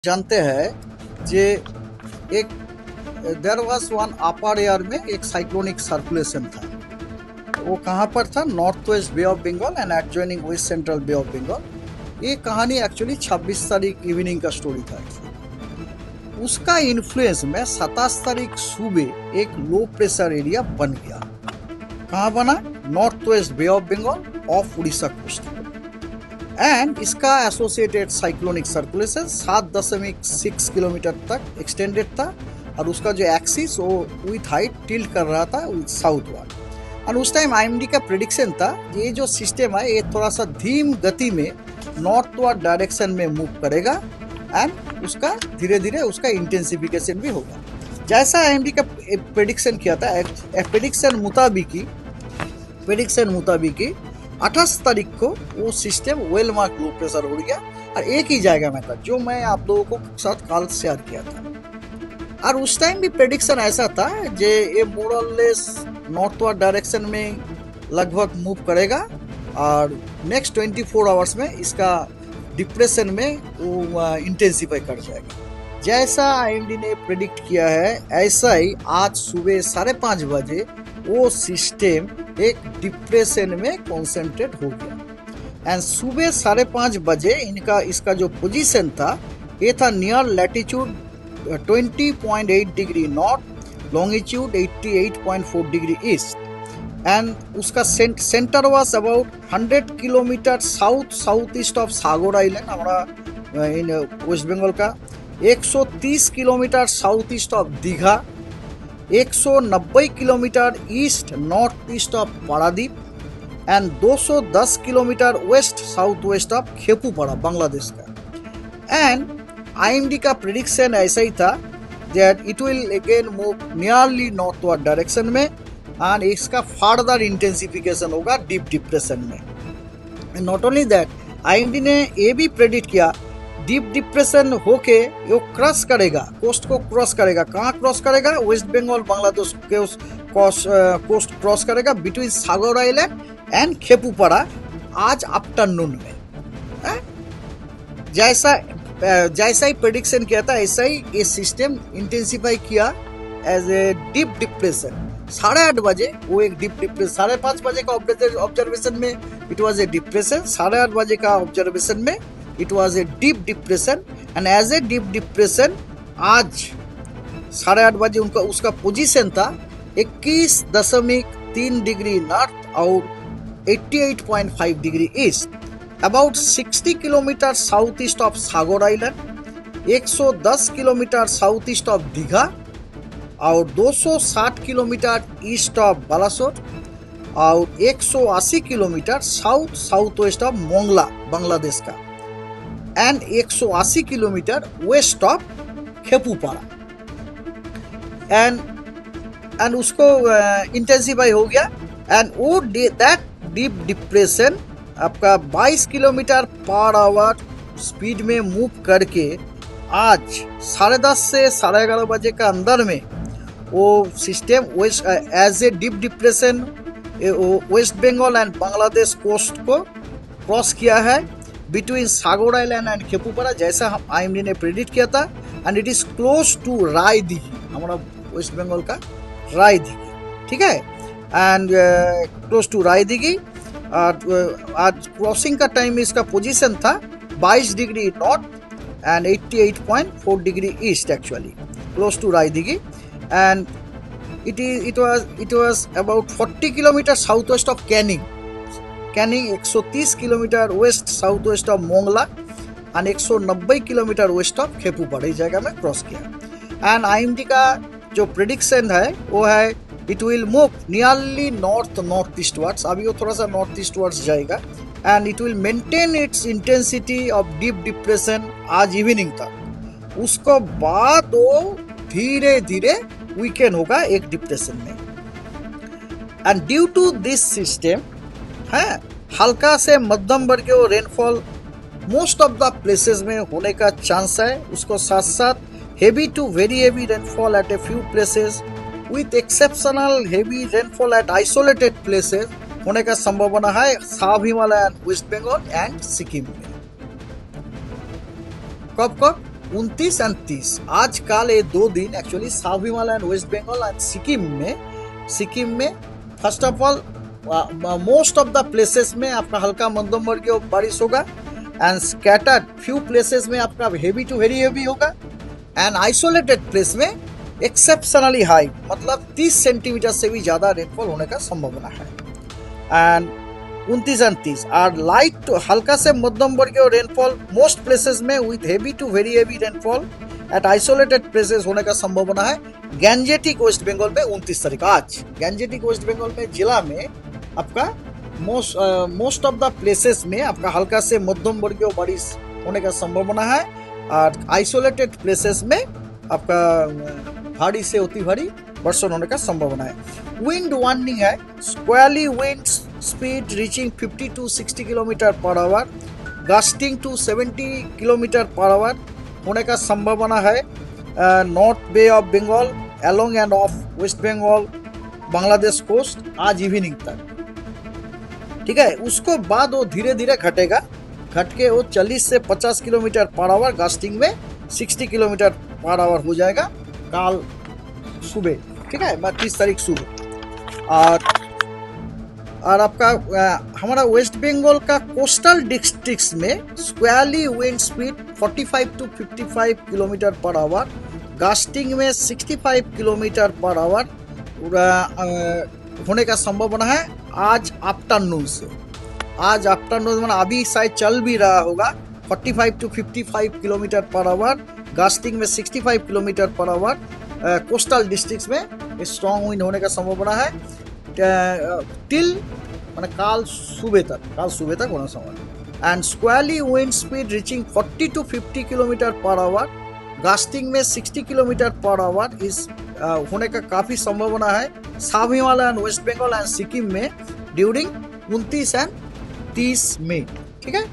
जानते हैं जे एक there was one upper air में एक साइक्लोनिक सर्कुलेशन था। वो कहाँ पर था? North west Bay of Bengal and adjoining west central bay of Bengal. ये कहानी एक्चुअली 26 तारीख इवनिंग का स्टोरी था। उसका इन्फ्लुएंस में 27 तारीख सुबह एक लो प्रेशर एरिया बन गया। कहाँ बना? North west Bay of Bengal off Orissa coast. And इसका एसोसिएटेड साइक्लोनिक सर्कुलेशन 7.6 किलोमीटर तक एक्सटेंडेड था और उसका जो एक्सिस वो विथ हाइट टिल्ट कर रहा था विथ साउथवर्ड। और उस टाइम आईएमडी का प्रेडिक्शन था ये जो सिस्टम है ये थोड़ा सा धीम गति में नॉर्थवर्ड डायरेक्शन में मूव करेगा एंड उसका धीरे धीरे उसका इंटेंसिफिकेशन भी होगा। जैसा आईएमडी का प्रेडिक्शन किया था, प्रेडिक्शन मुताबिक 28 तारीख को वो system well mark low pressure हो गया और एक ही जगह में था जो मैं आप लोगों को साथ कल शेयर किया था। और उस टाइम भी प्रेडिक्शन ऐसा था जे ये मोर और लेस नॉर्थवर्ड डायरेक्शन में लगभग मूव करेगा और नेक्स्ट 24 आवर्स में इसका डिप्रेशन में वो इंटेंसिफाई कर जाएगा। जैसा आईएमडी ने प्रेडिक्ट किया है ऐसा ही आज सुबह 5:30 बजे वो सिस्टम एक डिप्रेशन में कॉन्सेंट्रेट हो गया एंड सुबह 5:30 बजे इसका जो पोजीशन था ये था near latitude 20.8 degree north, longitude 88.4 degree east and उसका centre was about 100 kilometre south east of Sagar island हमारा इन वेस्ट बंगाल का, 130 kilometre south east of Digha, 190 kilometre east north east of Paradip and 210 kilometre west south west of Khepupara Bangladesh का। And IMD का prediction ऐसा ही था that it will again move nearly northward direction में and इसका further intensification होगा deep depression में। Not only that IMD ने ये भी प्रेडिक्ट किया डीप डिप्रेशन होके वो क्रॉस करेगा, कोस्ट को क्रॉस करेगा। कहाँ क्रॉस करेगा? वेस्ट बंगाल बांग्लादेश के उस कोस्ट क्रॉस करेगा बिटवीन सागर आइलैंड एंड खेपुपाड़ा आज आफ्टरनून में। जैसा ही प्रेडिक्शन किया था ऐसा ही ये सिस्टम इंटेंसिफाई किया एज ए डीप डिप्रेशन। 8:30 बजे वो एक डीप डिप्रेशन, 5:30 बजे का ऑब्जर्वेशन में इट वॉज ए डिप्रेशन, 8:30 बजे का ऑब्जर्वेशन में it was a deep depression and as a deep depression आज 8:30 बजे उनका उसका पोजीशन था 21.3 डिग्री नॉर्थ और 88.5 degree east, about 60 kilometre south east of Sagar island, 110 kilometre south east of Digha और 260 किलोमीटर ईस्ट ऑफ बालासोर और 180 kilometre south west of Mongla Bangladesh का and 180 kilometre west of Khepupara and उसको इंटेंसिफाई हो गया एंड वो दैट डीप डिप्रेशन आपका 22 kilometre per our speed में move करके आज 10:30 से 11:30 बजे का अंदर में वो system west as a deep depression west Bengal and Bangladesh coast को क्रॉस किया है between Sagar island and Khepupara जैसा हम आईएमडी ने प्रेडिक्ट किया था and it is close to Raidighi, हमारा वेस्ट बंगाल का रायदिघी, ठीक है, एंड क्लोज टू रायदिघी। आज क्रॉसिंग का टाइम इसका पोजीशन था 22 degree north and 88.4 degree east actually close to Raidighi and it was about 40 kilometre south west of Canning 130 kilometre west south west of Mongla and 190 kilometre west of Khepupara इस जगह में cross किया। And IMD का जो prediction है वो है it will move nearly north eastwards, अभी वो थोड़ा सा नॉर्थ ईस्टवर्ड्स जाएगा and it will maintain its intensity of deep depression आज इवनिंग तक। उसको बाद वो धीरे धीरे वीकेंड होगा एक डिप्रेशन में and due to this system है हल्का से मध्यम वर्गीय rainfall most of the places में होने का चांस है। उसको साथ साथ heavy to very heavy rainfall at a few places with exceptional heavy rainfall at isolated places होने का संभावना है sub Himalaya west Bengal and Sikkim में। कब 29 एंड 30 आज कल ये 2 दिन actually south Himalaya and west Bengal and Sikkim में first of all most of the places में आपका हल्का मध्यम वर्गीय बारिश होगा एंड स्कैटर्ड फ्यू प्लेसेस में आपका हेवी टू वेरी हेवी होगा एंड आइसोलेटेड प्लेस में एक्सेप्शनली हाई मतलब 30 सेंटीमीटर से भी ज़्यादा रेनफॉल होने का संभावना है। एंड 29 एंड 30 और लाइट हल्का से मध्यम वर्गीय रेनफॉल मोस्ट प्लेसेस में with heavy to very heavy rainfall at isolated places होने का संभावना है। गैंजेटिक वेस्ट बंगाल में 29 तारीख आज गैंजेटिक वेस्ट बंगाल में जिला में आपका मोस्ट ऑफ द प्लेसेस में आपका हल्का से मध्यम वर्गीय बारिश होने का संभावना है और आइसोलेटेड प्लेसेस में आपका भारी से अति भारी वर्षण होने का संभावना है। विंड वार्निंग है squally wind speed reaching 50 to 60 kilometre per hour gusting to 70 kilometre per hour होने का संभावना है। North bay of Bengal along and off west Bengal Bangladesh coast आज इवनिंग तक, ठीक है। उसको बाद वो धीरे धीरे घटेगा, घट के वो 40 से 50 किलोमीटर पर आवर गस्टिंग में 60 किलोमीटर पर आवर हो जाएगा कल सुबह, ठीक है 30 तारीख सुबह। और आपका हमारा वेस्ट बंगाल का कोस्टल डिस्ट्रिक्ट्स में squally wind speed 45 to 55 kilometre per hour gusting में 65 किलोमीटर पर आवर होने का संभावना है आज आफ्टरनून से। आज आफ्टरनून मतलब अभी शायद चल भी रहा होगा 45 to 55 kilometre per hour gusting में 65 kilometre per our coastal districts में स्ट्रॉन्ग विंड होने का संभावना है टिल मैंने कल सुबह तक होना संभावना। And squally wind speed reaching 40 to 50 kilometre per hour gusting में 60 किलोमीटर पर आवर इस होने का काफ़ी संभावना है south Himalaya and west Bengal and Sikkim में ड्यूरिंग 29 एंड 30 मई, ठीक है।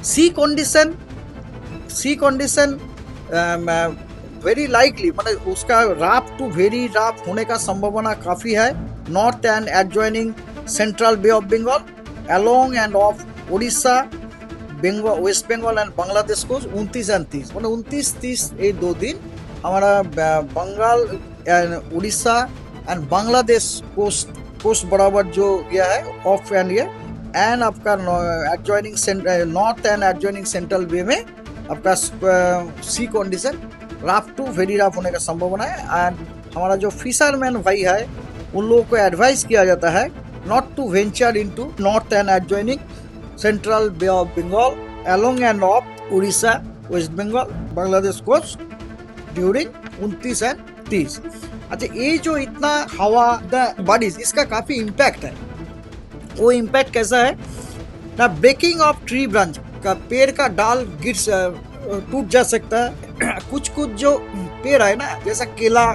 सी कंडीशन वेरी लाइकली मतलब उसका राफ टू वेरी राफ होने का संभावना काफ़ी है north and adjoining central bay of Bengal along and off Orissa Bengal west Bengal and Bangladesh को 29 एंड 30 मतलब 29-30 ये 2 दिन हमारा Bengal and Orissa and Bangladesh coast बराबर जो गया है ऑफ एंड ये एंड आपका adjoining north and adjoining central bay में आपका sea condition rough to very rough होने का संभावना है। एंड हमारा जो फिशरमैन भाई है उन लोगों को एडवाइस किया जाता है not to venture into north and adjoining central bay of Bengal along and off Orissa west Bengal Bangladesh coast during 29 and 30। अच्छा ये जो इतना हवा बारिश इसका काफ़ी इम्पैक्ट है। वो इम्पैक्ट कैसा है ना ब्रेकिंग ऑफ ट्री ब्रांच का पेड़ का डाल टूट जा सकता है। कुछ जो पेड़ है ना जैसा केला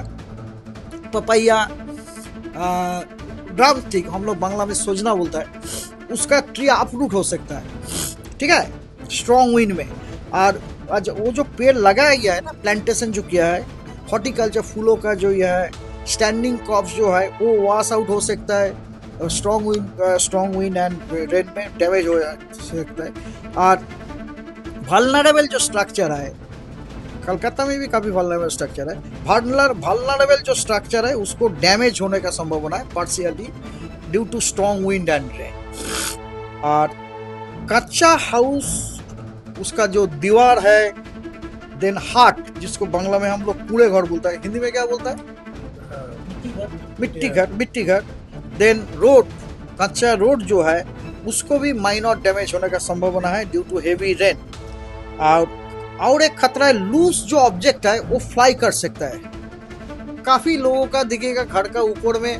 पपैया ड्रम स्टिक हम लोग बांग्ला में सोजना बोलता है उसका ट्री अपरूट हो सकता है, ठीक है स्ट्रॉन्ग विंड में। और वो जो पेड़ लगाया गया है ना प्लांटेशन जो किया है हॉर्टिकल्चर फूलों का जो यह है स्टैंडिंग क्रॉप्स जो है वो वॉश आउट हो सकता है स्ट्रॉन्ग विंड एंड रेन में डैमेज हो सकता है। और वल्नरेबल जो स्ट्रक्चर है कलकत्ता में भी काफ़ी वल्नरेबल स्ट्रक्चर है वल्नरेबल जो स्ट्रक्चर है उसको डैमेज होने का संभावना है partially due to strong wind and rain. और कच्चा हाउस उसका जो दीवार है देन हाट जिसको बांग्ला में हम लोग कूड़े घर बोलता है हिंदी में क्या बोलता है मिट्टी घर देन रोड कच्चा रोड जो है उसको भी माइनर डैमेज होने का संभावना है ड्यू टू हेवी रेन। और एक खतरा है लूज जो ऑब्जेक्ट है वो फ्लाई कर सकता है। काफ़ी लोगों का दिखेगा घर का ऊपर में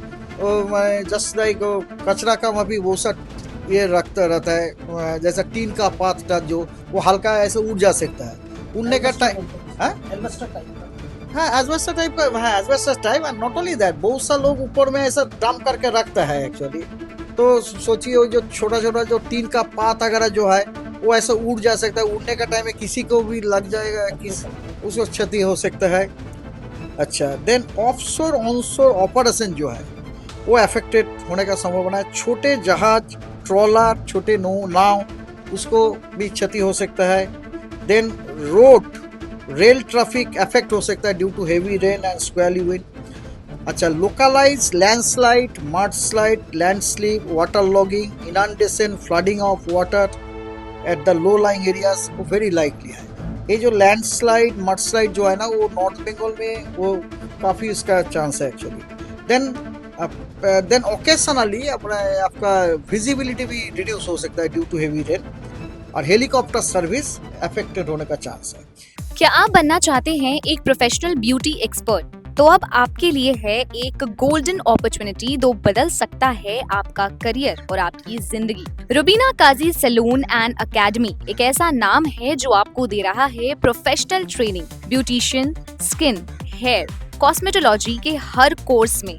जस्ट लाइक कचरा का वहाँ वो सब ये रखता रहता है जैसा टीन का पात जो वो हल्का ऐसे उड़ जा सकता है उड़ने का टाइम एस्बेस्टस टाइप का asbestos type and not only that बहुत सा लोग ऊपर में ऐसा डंप करके रखता है एक्चुअली। तो सोचिए जो छोटा जो टीन का पात वगैरह जो है वो ऐसा उड़ जा सकता है उड़ने का टाइम में किसी को भी लग जाएगा उसको क्षति हो सकता है। अच्छा देन ऑफशोर ऑनशोर ऑपरेशन जो है वो अफेक्टेड होने का संभावना है। छोटे जहाज ट्रॉलर छोटे नाव उसको भी क्षति हो सकता है। Then road rail traffic affect हो सकता है due to heavy rain and squally wind. अच्छा, localise landslide, mudslide, landslip, water logging, inundation, flooding of water at the low lying areas वो वेरी लाइकली है। ये जो लैंडस्लाइड मडस्लाइड जो है ना वो नॉर्थ बंगाल में वो काफ़ी इसका चांस है एक्चुअली। देन ओकेशनली आपका विजिबिलिटी भी रिड्यूस हो सकता है ड्यू टू हेवी रेन, और हेलीकॉप्टर सर्विस अफेक्टेड होने का चांस है। क्या आप बनना चाहते हैं एक प्रोफेशनल ब्यूटी एक्सपर्ट? तो अब आपके लिए है एक गोल्डन अपॉर्चुनिटी जो बदल सकता है आपका करियर और आपकी जिंदगी। Rubina Kazi salon and academy एक ऐसा नाम है जो आपको दे रहा है professional training, beautician, skin, hair, cosmetology के हर कोर्स में।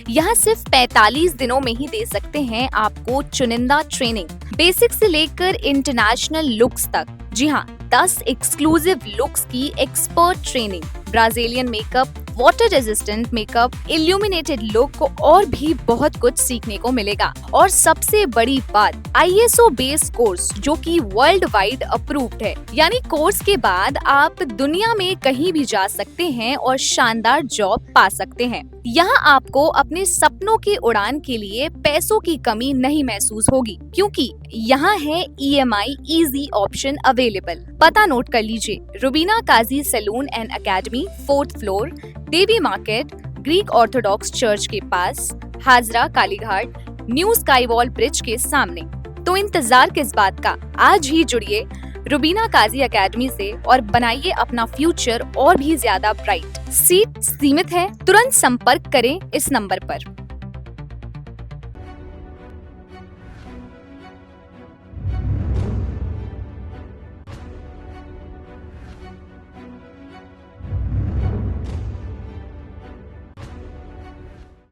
यहाँ सिर्फ 45 दिनों में ही दे सकते हैं आपको चुनिंदा ट्रेनिंग, बेसिक से लेकर इंटरनेशनल लुक्स तक। जी हाँ, 10 एक्सक्लूसिव लुक्स की expert training, Brazilian makeup, water resistant makeup, illuminated look और भी बहुत कुछ सीखने को मिलेगा। और सबसे बड़ी बात, ISO बेस्ड कोर्स जो कि वर्ल्ड वाइड अप्रूव्ड है। यानी कोर्स के बाद आप दुनिया में कहीं भी जा सकते हैं और शानदार जॉब पा सकते हैं। यहाँ आपको अपने सपनों की उड़ान के लिए पैसों की कमी नहीं महसूस होगी, क्योंकि यहाँ है EMI इजी ऑप्शन अवेलेबल। पता नोट कर लीजिए, Rubina Kazi salon and academy, 4th floor, Devi market, Greek Orthodox church के पास, Hazra Kalighat, new sky wall bridge के सामने। तो इंतजार किस बात का, आज ही जुड़िए रुबीना काजी एकेडमी से और बनाइए अपना फ्यूचर और भी ज्यादा ब्राइट। सीट सीमित है, तुरंत संपर्क करें इस नंबर पर।